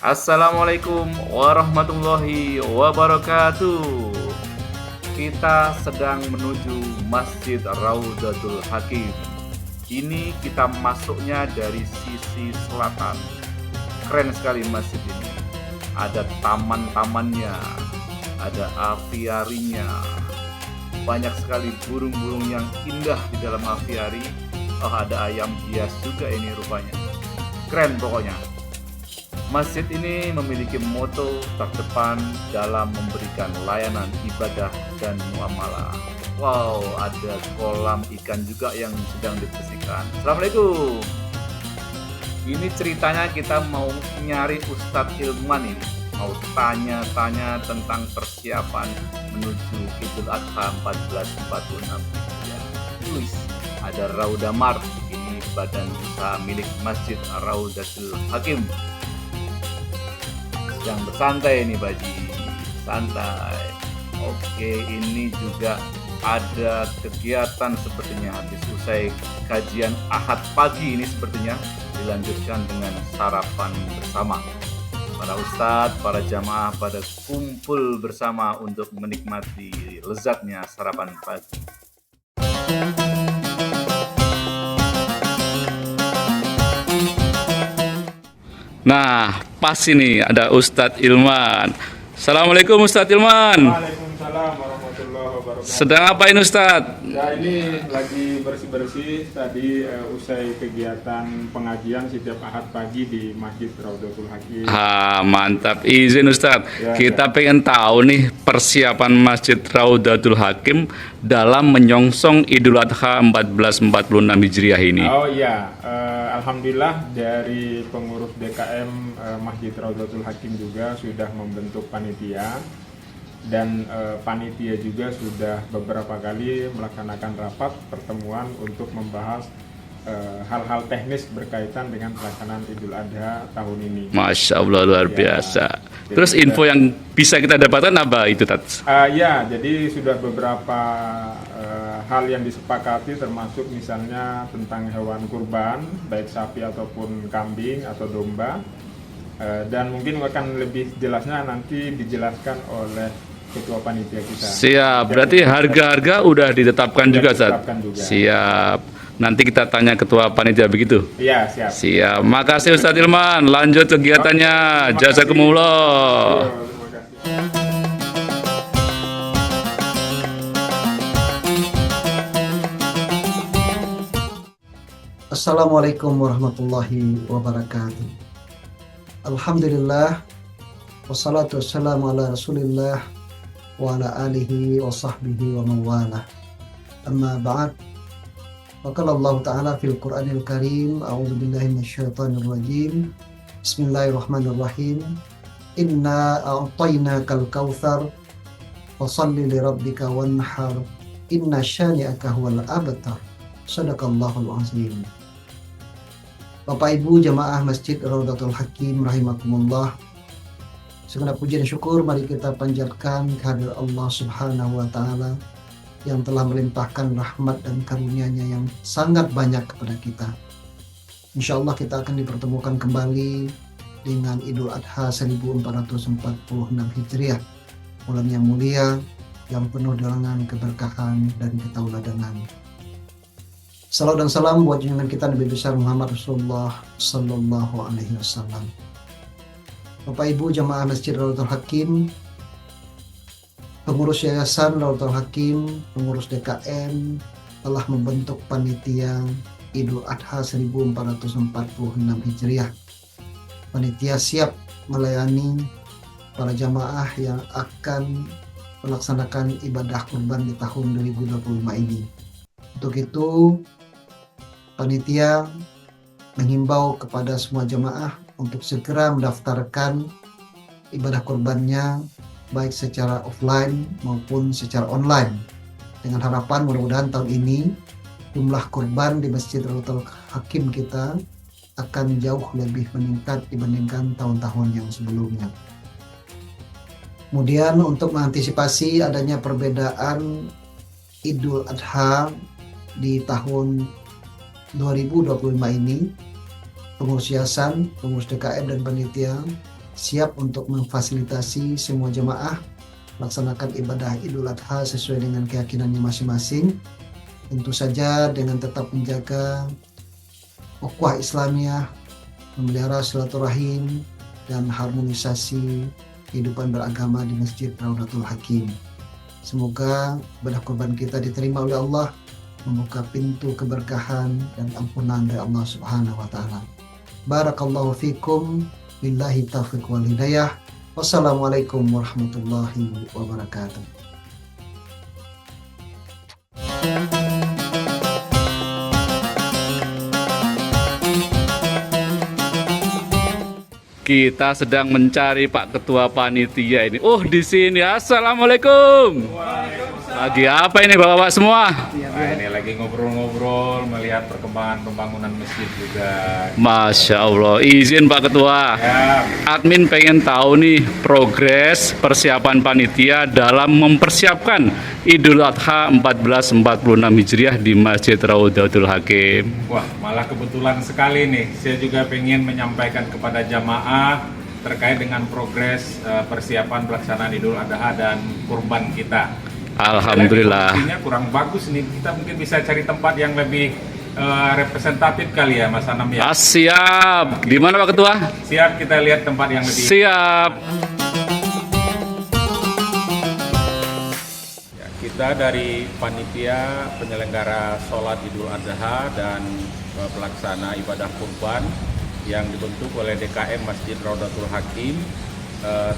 Assalamualaikum warahmatullahi wabarakatuh. Kita sedang menuju Masjid Raudatul Hakim. Ini kita masuknya dari sisi selatan. Keren sekali masjid ini. Ada taman-tamannya, ada aviarinya. Banyak sekali burung-burung yang indah di dalam aviari. Oh, ada ayam hias juga ini rupanya. Keren pokoknya. Masjid ini memiliki moto terdepan dalam memberikan layanan ibadah dan muamalah. Wow, ada kolam ikan juga yang sedang dibersihkan. Assalamualaikum. Ini ceritanya kita mau nyari Ustadz Ilman ini. Mau tanya-tanya tentang persiapan menuju Idul Adha 1446. Ya, tulis ada Raudamart. Ini badan usaha milik Masjid Raudatul Hakim. Yang bersantai nih Baji, santai. Oke, ini juga ada kegiatan sepertinya habis usai kajian Ahad pagi ini sepertinya dilanjutkan dengan sarapan bersama. Para ustadz, para jamaah pada kumpul bersama untuk menikmati lezatnya sarapan pagi. Nah, pas ini ada Ustadz Ilman. Assalamualaikum Ustadz Ilman. Waalaikumsalam warahmatullahi wabarakatuh. Sedang apain Ustadz? Ya, ini lagi bersih-bersih tadi usai kegiatan pengajian setiap Ahad pagi di Masjid Raudatul Hakim. Mantap. Izin Ustadz, Ya, kita pengen tahu nih persiapan Masjid Raudatul Hakim dalam menyongsong Idul Adha 1446 Hijriah ini. Oh iya, alhamdulillah dari pengurus DKM Masjid Raudatul Hakim juga sudah membentuk panitia. Dan panitia juga sudah beberapa kali melaksanakan rapat pertemuan untuk membahas hal-hal teknis berkaitan dengan pelaksanaan Idul Adha tahun ini. Masya Allah, luar Ya, biasa. jadi Terus info yang bisa kita dapatkan apa itu, Tats? Ya, jadi sudah beberapa hal yang disepakati termasuk misalnya tentang hewan kurban, baik sapi ataupun kambing atau domba. Dan mungkin akan lebih jelasnya nanti dijelaskan oleh Ketua Panitia kita. Siap, berarti harga-harga udah ditetapkan juga, Ustaz? Ditetapkan juga. Siap. Nanti kita tanya Ketua Panitia begitu? Iya, siap. Siap. Makasih Ustadz Ilman. Lanjut kegiatannya. Terima Jazakumullah. kasih. Terima kasih. Assalamualaikum warahmatullahi wabarakatuh. Alhamdulillah, wassalatu wassalamu ala rasulillah wa ala alihi wa sahbihi wa mawala. Amma ba'd. Faqala Allah Ta'ala fil Qur'anil Karim, a'udzu billahi minasyaitonir rajim. Bismillahirrahmanirrahim. Inna a'tainakal kautsar fashalli li rabbika wanhar. Inna syani'aka huwal abtar. Sadaqallahul azim. Bapak Ibu jamaah Masjid Raudatul Hakim rahimakumullah. Segenap puji dan syukur mari kita panjatkan kehadirat Allah Subhanahu wa taala yang telah melimpahkan rahmat dan karunia-Nya yang sangat banyak kepada kita. Insyaallah kita akan dipertemukan kembali dengan Idul Adha 1446 Hijriah, bulan yang mulia yang penuh dengan keberkahan dan ketauladanan. Salam dan salam buat junjungan kita Nabi besar Muhammad Rasulullah Sallallahu Alaihi Wasallam. Bapak Ibu jamaah Masjid Raudatul Hakim, pengurus Yayasan Raudatul Hakim, pengurus DKM telah membentuk panitia Idul Adha 1446 Hijriah. Panitia siap melayani para jamaah yang akan melaksanakan ibadah kurban di tahun 2025 ini. Untuk itu, panitia menghimbau kepada semua jamaah untuk segera mendaftarkan ibadah kurbannya baik secara offline maupun secara online, dengan harapan mudah-mudahan tahun ini jumlah kurban di Masjid Raudatul Hakim kita akan jauh lebih meningkat dibandingkan tahun-tahun yang sebelumnya. Kemudian untuk mengantisipasi adanya perbedaan Idul Adha di tahun 2025 ini, pengurus yayasan, pengurus DKM dan panitia siap untuk memfasilitasi semua jemaah melaksanakan ibadah Idul Adha sesuai dengan keyakinannya masing-masing. Tentu saja dengan tetap menjaga ukhuwah Islamiyah, memelihara silaturahim, dan harmonisasi kehidupan beragama di Masjid Raudatul Hakim. Semoga ibadah kurban kita diterima oleh Allah, membuka pintu keberkahan dan ampunan dari Allah Subhanahu wa taala. Barakallahu fikum, billahi taufiq wal hidayah. Wassalamualaikum warahmatullahi wabarakatuh. Kita sedang mencari Pak Ketua Panitia ini. Oh, di sini. Assalamualaikum. Lagi apa ini Bapak-bapak semua? Nah, ini lagi ngobrol-ngobrol melihat perkembangan pembangunan masjid juga. Masya Allah. Izin Pak Ketua. Ya, Admin pengen tahu nih progres persiapan panitia dalam mempersiapkan Idul Adha 1446 Hijriah di Masjid Raudatul Hakim. wah malah kebetulan sekali nih. Saya juga pengen menyampaikan kepada jamaah terkait dengan progres persiapan pelaksanaan Idul Adha dan kurban kita. Alhamdulillah. Kondisinya kurang bagus nih. Kita mungkin bisa cari tempat yang lebih representatif kali ya, Mas Anam ya. Siap. Di mana Pak Ketua? Siap, kita lihat tempat yang lebih. Siap. Ya, kita dari panitia penyelenggara sholat Idul Adha dan pelaksana ibadah kurban yang dibentuk oleh DKM Masjid Raudatul Hakim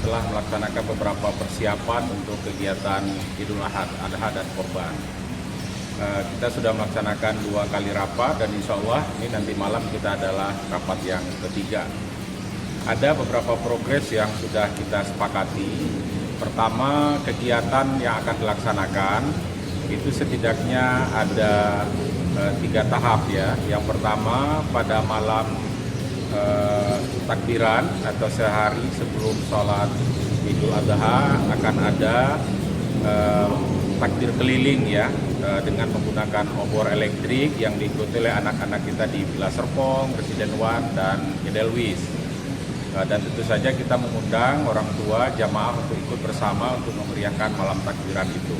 telah melaksanakan beberapa persiapan untuk kegiatan Idul Adha dan kurban. Kita sudah melaksanakan 2 kali rapat dan insya Allah ini nanti malam kita adalah rapat yang ketiga. Ada beberapa progres yang sudah kita sepakati. Pertama, kegiatan yang akan dilaksanakan itu setidaknya ada 3 tahap ya. Yang pertama, pada malam takbiran atau sehari sebelum sholat Idul Adha akan ada takbir keliling ya, dengan menggunakan obor elektrik yang diikuti oleh anak-anak kita di Villa Serpong, Presiden Wan, dan Edelweiss. Dan tentu saja kita mengundang orang tua jamaah untuk ikut bersama untuk memeriahkan malam takbiran itu.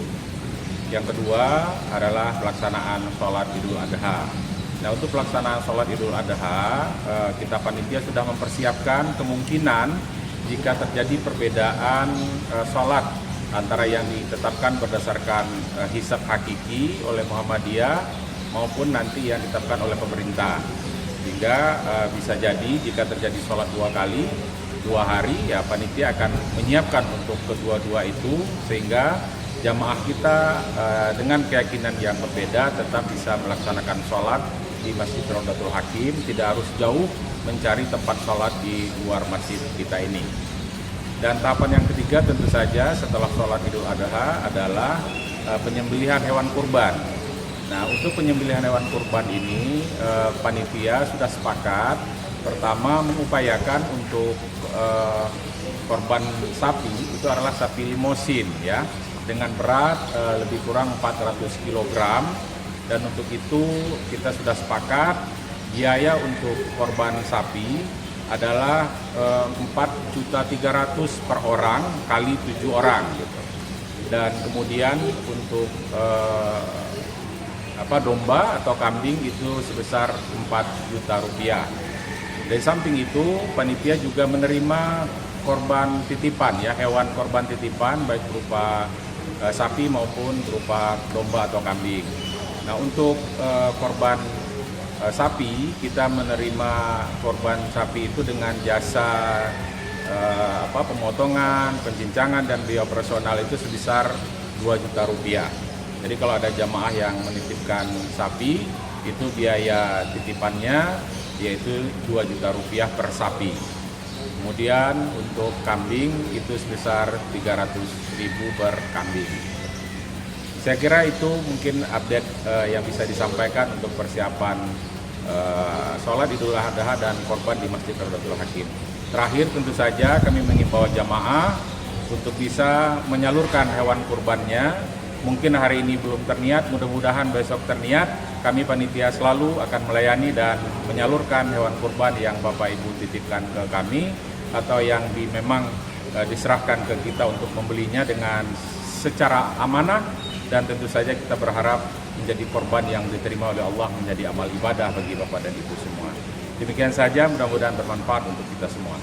Yang kedua adalah pelaksanaan sholat Idul Adha. Nah, untuk pelaksanaan sholat Idul Adha, kita panitia sudah mempersiapkan kemungkinan jika terjadi perbedaan sholat antara yang ditetapkan berdasarkan hisab hakiki oleh Muhammadiyah maupun nanti yang ditetapkan oleh pemerintah. Sehingga bisa jadi jika terjadi sholat 2 kali, 2 hari, ya panitia akan menyiapkan untuk kedua-dua itu sehingga jamaah kita dengan keyakinan yang berbeda tetap bisa melaksanakan sholat di Masjid Raudatul Hakim, tidak harus jauh mencari tempat sholat di luar masjid kita ini. Dan tahapan yang ketiga tentu saja setelah sholat Idul Adha adalah penyembelihan hewan kurban. Nah, untuk penyembelihan hewan kurban ini panitia sudah sepakat pertama mengupayakan untuk korban sapi itu adalah sapi limosin ya, dengan berat lebih kurang 400 kg. Dan untuk itu kita sudah sepakat biaya untuk korban sapi adalah 4.300.000 per orang kali 7 orang gitu. Dan kemudian untuk domba atau kambing itu sebesar 4 juta rupiah. Dari samping itu panitia juga menerima korban titipan ya, hewan korban titipan baik berupa sapi maupun berupa domba atau kambing. Nah, untuk korban sapi kita menerima korban sapi itu dengan jasa pemotongan, pencincangan dan biaya operasional itu sebesar 2 juta rupiah. Jadi kalau ada jamaah yang menitipkan sapi itu biaya titipannya yaitu 2 juta rupiah per sapi. Kemudian untuk kambing itu sebesar 300.000 per kambing. Saya kira itu mungkin update yang bisa disampaikan untuk persiapan sholat Idul Adha dan korban di Masjid Raudatul Hakim. Terakhir tentu saja kami mengimbau jamaah untuk bisa menyalurkan hewan kurbannya. Mungkin hari ini belum terniat, mudah-mudahan besok terniat. Kami panitia selalu akan melayani dan menyalurkan hewan kurban yang Bapak Ibu titipkan ke kami atau yang memang diserahkan ke kita untuk membelinya dengan secara amanah, dan tentu saja kita berharap menjadi korban yang diterima oleh Allah, menjadi amal ibadah bagi Bapak dan Ibu semua. Demikian saja, mudah-mudahan bermanfaat untuk kita semua.